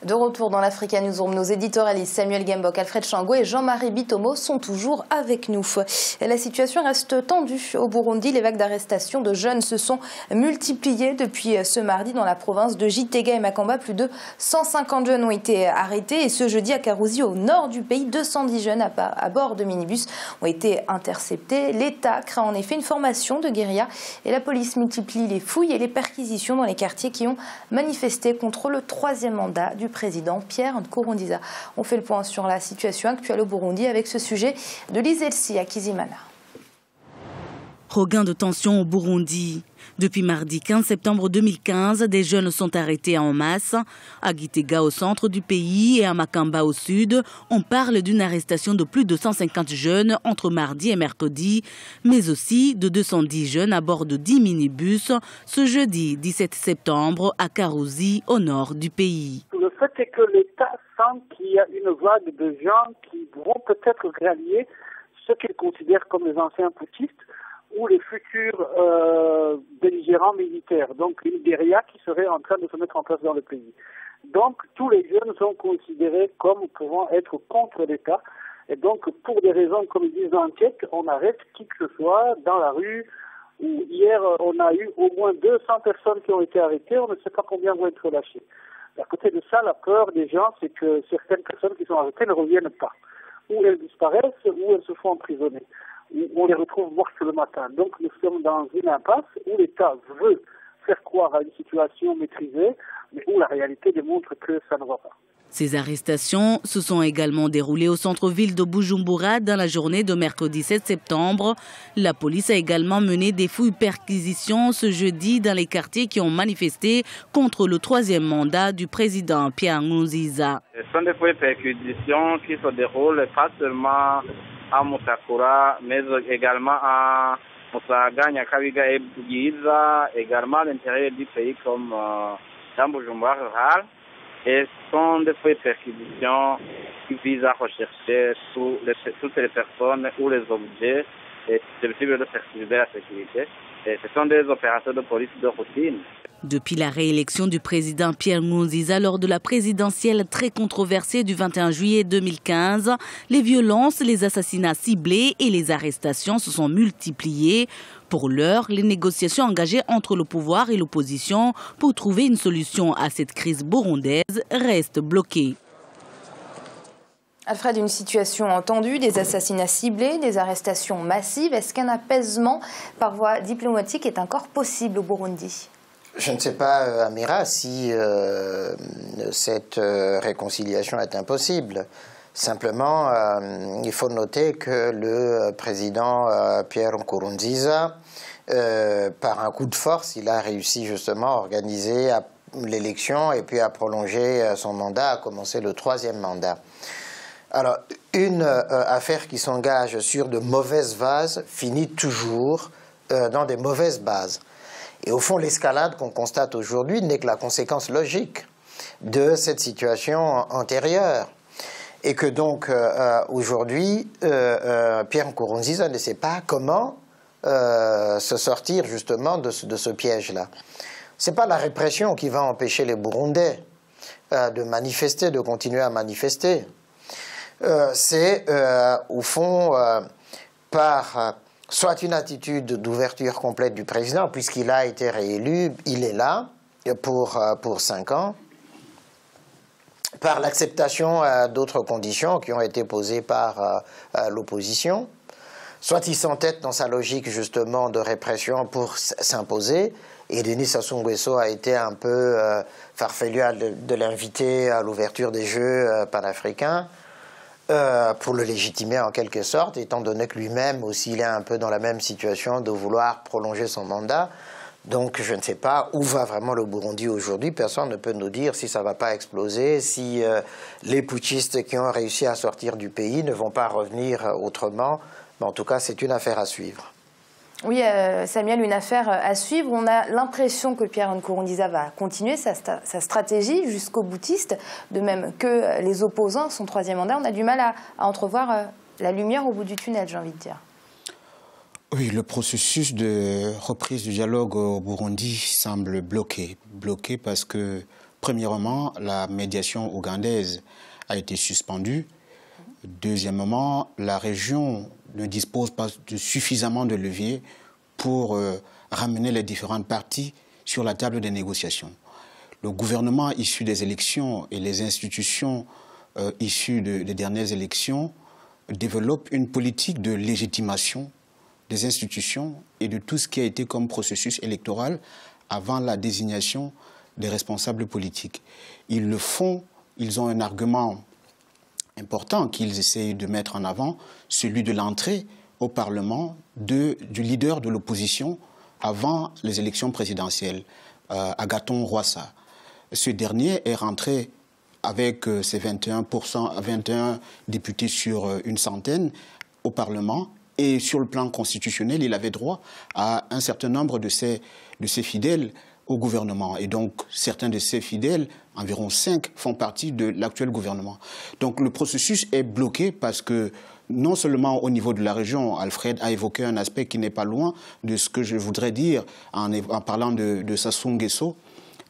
De retour dans l'Africa Newsroom, nos éditorialistes Samuel Gembok, Alfred Chango et Jean-Marie Bitomo sont toujours avec nous. La situation reste tendue au Burundi. Les vagues d'arrestation de jeunes se sont multipliées depuis ce mardi dans la province de Gitega et Makamba. Plus de 150 jeunes ont été arrêtés et ce jeudi à Karuzi, au nord du pays, 210 jeunes à bord de minibus ont été interceptés. L'État craint en effet une formation de guérilla et la police multiplie les fouilles et les perquisitions dans les quartiers qui ont manifesté contre le troisième mandat du président Pierre Nkurunziza. On fait le point sur la situation actuelle au Burundi avec ce sujet de Lizelsi Akizimana. Regain de tension au Burundi. Depuis mardi 15 septembre 2015, des jeunes sont arrêtés en masse. À Gitega au centre du pays et à Makamba au sud, on parle d'une arrestation de plus de 150 jeunes entre mardi et mercredi, mais aussi de 210 jeunes à bord de 10 minibus ce jeudi 17 septembre à Karuzi au nord du pays. Le fait est que l'État sent qu'il y a une vague de gens qui vont peut-être rallier ce qu'ils considèrent comme les anciens putschistes ou les futurs belligérants militaires, donc une guérilla qui serait en train de se mettre en place dans le pays. Donc tous les jeunes sont considérés comme pouvant être contre l'État, et donc pour des raisons, comme ils disent dans l'enquête, on arrête qui que ce soit dans la rue. Hier, on a eu au moins 200 personnes qui ont été arrêtées, on ne sait pas combien vont être relâchées. À côté de ça, la peur des gens, c'est que certaines personnes qui sont arrêtées ne reviennent pas. Ou elles disparaissent, ou elles se font emprisonner. On les retrouve mortes le matin. Donc nous sommes dans une impasse où l'État veut faire croire à une situation maîtrisée, mais où la réalité démontre que ça ne va pas. Ces arrestations se sont également déroulées au centre-ville de Bujumbura dans la journée de mercredi 7 septembre. La police a également mené des fouilles-perquisitions ce jeudi dans les quartiers qui ont manifesté contre le troisième mandat du président Pierre Nkurunziza. Ce sont des fouilles-perquisitions qui se déroulent pas seulement à Mutakura, mais également à Musaga, Nyakabiga et Bwiza, également à l'intérieur du pays comme dans Bujumbura rural. Et ce sont des perquisitions qui visent à rechercher toutes les personnes ou les objets susceptibles de perturber la sécurité. Et ce sont des opérations de police de routine. Depuis la réélection du président Pierre Nkurunziza lors de la présidentielle très controversée du 21 juillet 2015, les violences, les assassinats ciblés et les arrestations se sont multipliées. Pour l'heure, les négociations engagées entre le pouvoir et l'opposition pour trouver une solution à cette crise burundaise restent bloquées. Alfred, une situation tendue, des assassinats ciblés, des arrestations massives. Est-ce qu'un apaisement par voie diplomatique est encore possible au Burundi ? Je ne sais pas, Amira, si cette réconciliation est impossible. Simplement, il faut noter que le président Pierre Nkurunziza, par un coup de force, il a réussi justement à organiser l'élection et puis à prolonger son mandat, à commencer le troisième mandat. Alors, une affaire qui s'engage sur de mauvaises bases finit toujours dans des mauvaises bases. Et au fond, l'escalade qu'on constate aujourd'hui n'est que la conséquence logique de cette situation antérieure. Et que donc, aujourd'hui, Pierre Nkurunziza ne sait pas comment se sortir justement de ce piège-là. Ce n'est pas la répression qui va empêcher les Burundais de manifester, de continuer à manifester. C'est, au fond, par soit une attitude d'ouverture complète du président, puisqu'il a été réélu, il est là pour 5 ans, par l'acceptation d'autres conditions qui ont été posées par l'opposition, soit il s'entête dans sa logique justement de répression pour s'imposer, et Denis Sassou Nguesso a été un peu farfelu de l'inviter à l'ouverture des Jeux panafricains, pour le légitimer en quelque sorte, étant donné que lui-même aussi il est un peu dans la même situation de vouloir prolonger son mandat. Donc je ne sais pas où va vraiment le Burundi aujourd'hui. Personne ne peut nous dire si ça ne va pas exploser, si les putschistes qui ont réussi à sortir du pays ne vont pas revenir autrement. Mais en tout cas, c'est une affaire à suivre. Oui, Samuel, une affaire à suivre. On a l'impression que Pierre Nkurunziza va continuer sa stratégie jusqu'au boutiste, de même que les opposants, son troisième mandat. On a du mal à entrevoir la lumière au bout du tunnel, j'ai envie de dire. Oui, le processus de reprise du dialogue au Burundi semble bloqué. Bloqué parce que Premièrement, la médiation ougandaise a été suspendue. Deuxièmement, la région ne dispose pas de suffisamment de leviers pour ramener les différentes parties sur la table des négociations. Le gouvernement issu des élections et les institutions issues des dernières élections développent une politique de légitimation des institutions et de tout ce qui a été comme processus électoral avant la désignation des responsables politiques. Ils le font, ils ont un argument important qu'ils essayent de mettre en avant, celui de l'entrée au Parlement du leader de l'opposition avant les élections présidentielles, Agathon Rwasa. Ce dernier est rentré avec ses 21 députés sur une centaine au Parlement. Et sur le plan constitutionnel, il avait droit à un certain nombre de ses fidèles au gouvernement. Et donc, certains de ces fidèles, environ 5, font partie de l'actuel gouvernement. Donc, le processus est bloqué parce que, non seulement au niveau de la région, Alfred a évoqué un aspect qui n'est pas loin de ce que je voudrais dire en parlant de Sassou Nguesso.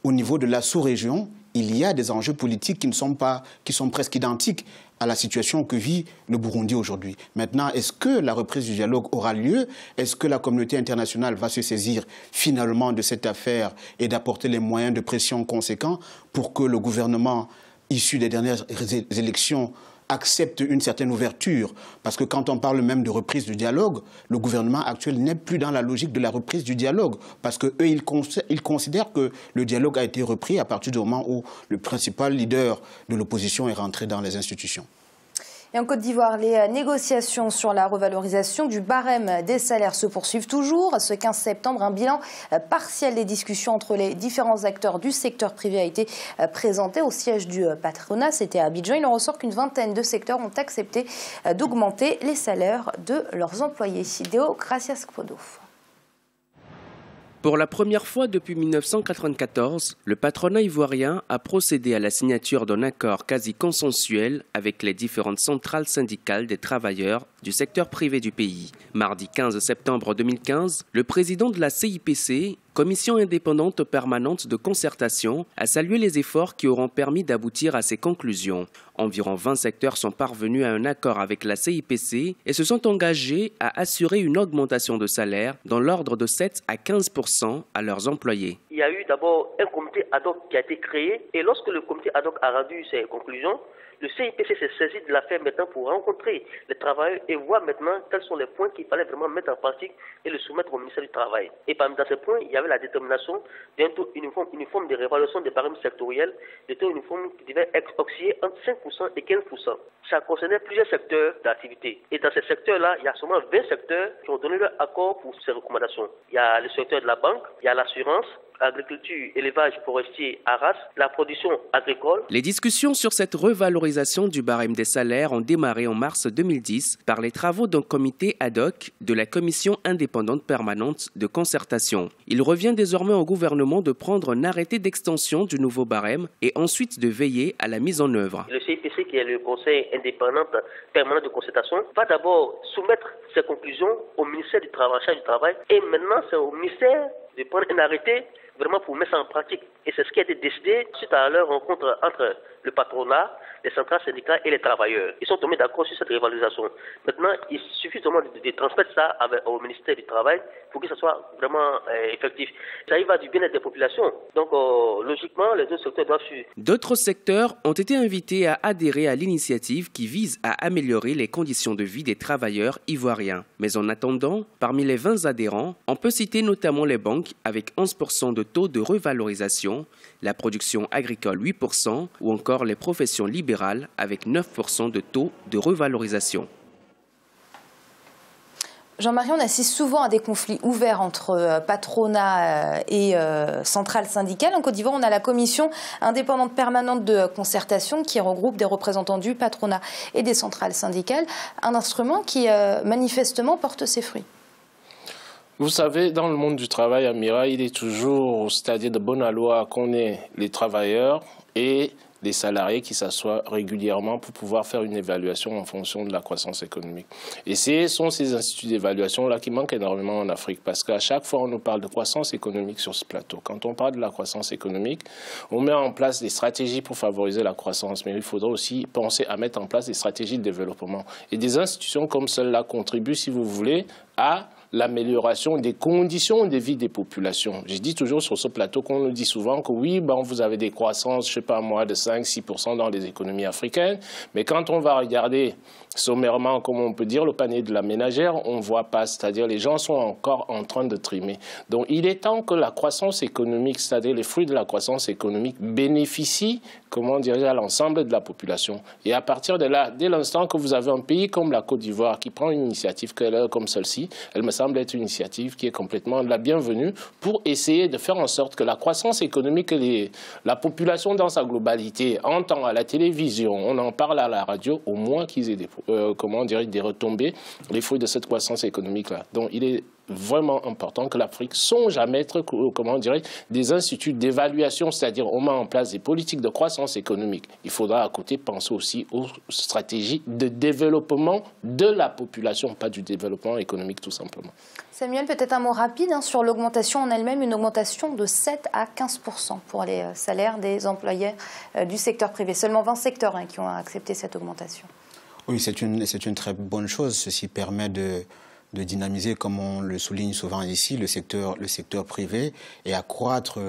Au niveau de la sous-région, il y a des enjeux politiques qui sont presque identiques à la situation que vit le Burundi aujourd'hui. Maintenant, est-ce que la reprise du dialogue aura lieu? Est-ce que la communauté internationale va se saisir finalement de cette affaire et d'apporter les moyens de pression conséquents pour que le gouvernement issu des dernières élections accepte une certaine ouverture? Parce que quand on parle même de reprise du dialogue, le gouvernement actuel n'est plus dans la logique de la reprise du dialogue. Parce qu'eux, ils considèrent que le dialogue a été repris à partir du moment où le principal leader de l'opposition est rentré dans les institutions. Et en Côte d'Ivoire, les négociations sur la revalorisation du barème des salaires se poursuivent toujours. Ce 15 septembre, un bilan partiel des discussions entre les différents acteurs du secteur privé a été présenté au siège du patronat. C'était à Abidjan. Il en ressort qu'une vingtaine de secteurs ont accepté d'augmenter les salaires de leurs employés. Deo Gracias Kpodo. Pour la première fois depuis 1994, le patronat ivoirien a procédé à la signature d'un accord quasi consensuel avec les différentes centrales syndicales des travailleurs du secteur privé du pays. Mardi 15 septembre 2015, le président de la CIPC, Commission indépendante permanente de concertation, a salué les efforts qui auront permis d'aboutir à ces conclusions. Environ 20 secteurs sont parvenus à un accord avec la CIPC et se sont engagés à assurer une augmentation de salaire dans l'ordre de 7 à 15% à leurs employés. Il y a eu d'abord un comité ad hoc qui a été créé et lorsque le comité ad hoc a rendu ses conclusions, le CIPC s'est saisi de l'affaire maintenant pour rencontrer les travailleurs et voir maintenant quels sont les points qu'il fallait vraiment mettre en pratique et le soumettre au ministère du Travail. Et parmi ces points, il y avait la détermination d'un taux uniforme de réévaluation des barèmes sectoriels, des taux uniformes qui devaient osciller entre 5% et 15%. Ça concernait plusieurs secteurs d'activité. Et dans ces secteurs-là, il y a seulement 20 secteurs qui ont donné leur accord pour ces recommandations. Il y a le secteur de la banque, il y a l'assurance, agriculture, élevage forestier, Arras, la production agricole. Les discussions sur cette revalorisation du barème des salaires ont démarré en mars 2010 par les travaux d'un comité ad hoc de la Commission indépendante permanente de concertation. Il revient désormais au gouvernement de prendre un arrêté d'extension du nouveau barème et ensuite de veiller à la mise en œuvre. Le CIPC, qui est le Conseil indépendant permanent de concertation, va d'abord soumettre ses conclusions au ministère du Travail, et maintenant c'est au ministère de prendre un arrêté vraiment pour mettre ça en pratique. Et c'est ce qui a été décidé suite à leur rencontre entre le patronat, les centrales syndicales et les travailleurs. Ils sont tombés d'accord sur cette révalorisation. Maintenant, il suffit seulement de transmettre ça au ministère du Travail pour que ça soit vraiment effectif. Ça y va du bien-être des populations. Donc, logiquement, les autres secteurs doivent suivre. D'autres secteurs ont été invités à adhérer à l'initiative qui vise à améliorer les conditions de vie des travailleurs ivoiriens. Mais en attendant, parmi les 20 adhérents, on peut citer notamment les banques avec 11% de taux de revalorisation, la production agricole 8% ou encore les professions libérales avec 9% de taux de revalorisation. Jean-Marie, on assiste souvent à des conflits ouverts entre patronat et centrales syndicales. En Côte d'Ivoire, on a la commission indépendante permanente de concertation qui regroupe des représentants du patronat et des centrales syndicales. Un instrument qui manifestement porte ses fruits. Vous savez, dans le monde du travail, Amira, il est toujours au stade de bonne loi qu'on est les travailleurs et des salariés qui s'assoient régulièrement pour pouvoir faire une évaluation en fonction de la croissance économique. Et ce sont ces instituts d'évaluation-là qui manquent énormément en Afrique, parce qu'à chaque fois, on nous parle de croissance économique sur ce plateau. Quand on parle de la croissance économique, on met en place des stratégies pour favoriser la croissance, mais il faudra aussi penser à mettre en place des stratégies de développement. Et des institutions comme celle-là contribuent, si vous voulez, à l'amélioration des conditions de vie des populations. Je dis toujours sur ce plateau qu'on nous dit souvent que oui, bon, vous avez des croissances, je ne sais pas moi, de 5-6% dans les économies africaines, mais quand on va regarder sommairement, comme on peut dire, le panier de la ménagère, on ne voit pas, c'est-à-dire les gens sont encore en train de trimer. Donc il est temps que la croissance économique, c'est-à-dire les fruits de la croissance économique, bénéficient, comment dire, à l'ensemble de la population. Et à partir de là, dès l'instant que vous avez un pays comme la Côte d'Ivoire qui prend une initiative comme celle-ci, elle me semble être une initiative qui est complètement la bienvenue pour essayer de faire en sorte que la croissance économique et la population dans sa globalité entend à la télévision, on en parle à la radio, au moins qu'ils aient des retombées, les fruits de cette croissance économique-là. Donc il est vraiment important que l'Afrique songe à mettre, des instituts d'évaluation, c'est-à-dire on met en place des politiques de croissance économique. Il faudra à côté penser aussi aux stratégies de développement de la population, pas du développement économique tout simplement. Samuel, peut-être un mot rapide sur l'augmentation en elle-même, une augmentation de 7 à 15% pour les salaires des employés du secteur privé. Seulement 20 secteurs qui ont accepté cette augmentation. Oui, c'est une très bonne chose. Ceci permet de dynamiser, comme on le souligne souvent ici, le secteur privé et accroître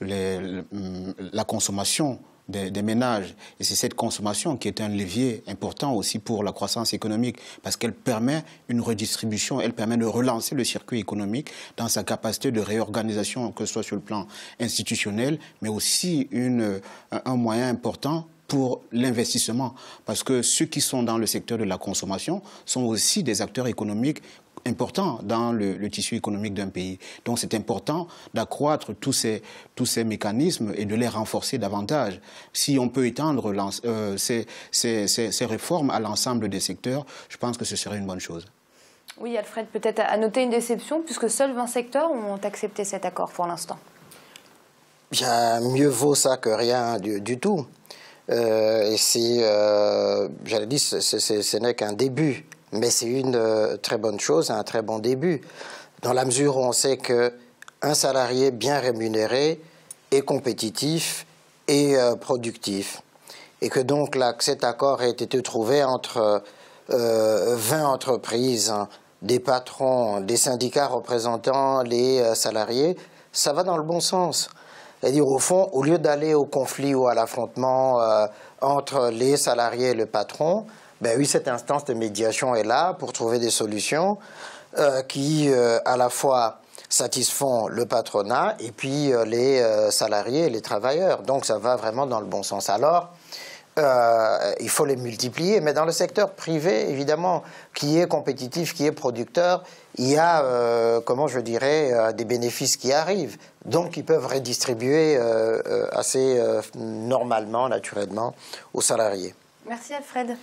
la consommation des ménages. Et c'est cette consommation qui est un levier important aussi pour la croissance économique, parce qu'elle permet une redistribution, elle permet de relancer le circuit économique dans sa capacité de réorganisation, que ce soit sur le plan institutionnel, mais aussi un moyen important pour l'investissement, parce que ceux qui sont dans le secteur de la consommation sont aussi des acteurs économiques importants dans le tissu économique d'un pays. Donc c'est important d'accroître tous ces mécanismes et de les renforcer davantage. Si on peut étendre ces réformes à l'ensemble des secteurs, je pense que ce serait une bonne chose. Oui, Alfred, peut-être à noter une déception, puisque seuls 20 secteurs ont accepté cet accord pour l'instant. Bien, mieux vaut ça que rien du tout. Et j'allais dire, ce n'est qu'un début, mais c'est une très bonne chose, un très bon début, dans la mesure où on sait qu'un salarié bien rémunéré est compétitif et productif. Et que donc là, cet accord a été trouvé entre 20 entreprises, des patrons, des syndicats représentant les salariés, ça va dans le bon sens. C'est-à-dire, au fond, au lieu d'aller au conflit ou à l'affrontement entre les salariés et le patron, ben oui, cette instance de médiation est là pour trouver des solutions qui, à la fois, satisfont le patronat et puis les salariés et les travailleurs. Donc, ça va vraiment dans le bon sens. Alors, il faut les multiplier, mais dans le secteur privé, évidemment, qui est compétitif, qui est producteur, il y a, des bénéfices qui arrivent, donc ils peuvent redistribuer assez normalement, naturellement, aux salariés. Merci Alfred.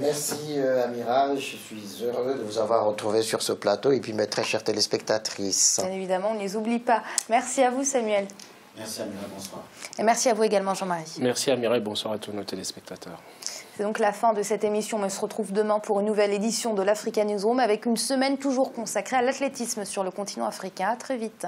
Merci Amira, je suis heureux de vous avoir retrouvé sur ce plateau et puis mes très chères téléspectatrices. Bien évidemment, on ne les oublie pas. Merci à vous Samuel. Merci Amira, bonsoir. Et merci à vous également Jean-Marie. Merci Amira et bonsoir à tous nos téléspectateurs. C'est donc la fin de cette émission. On se retrouve demain pour une nouvelle édition de l'Africa Newsroom avec une semaine toujours consacrée à l'athlétisme sur le continent africain. À très vite.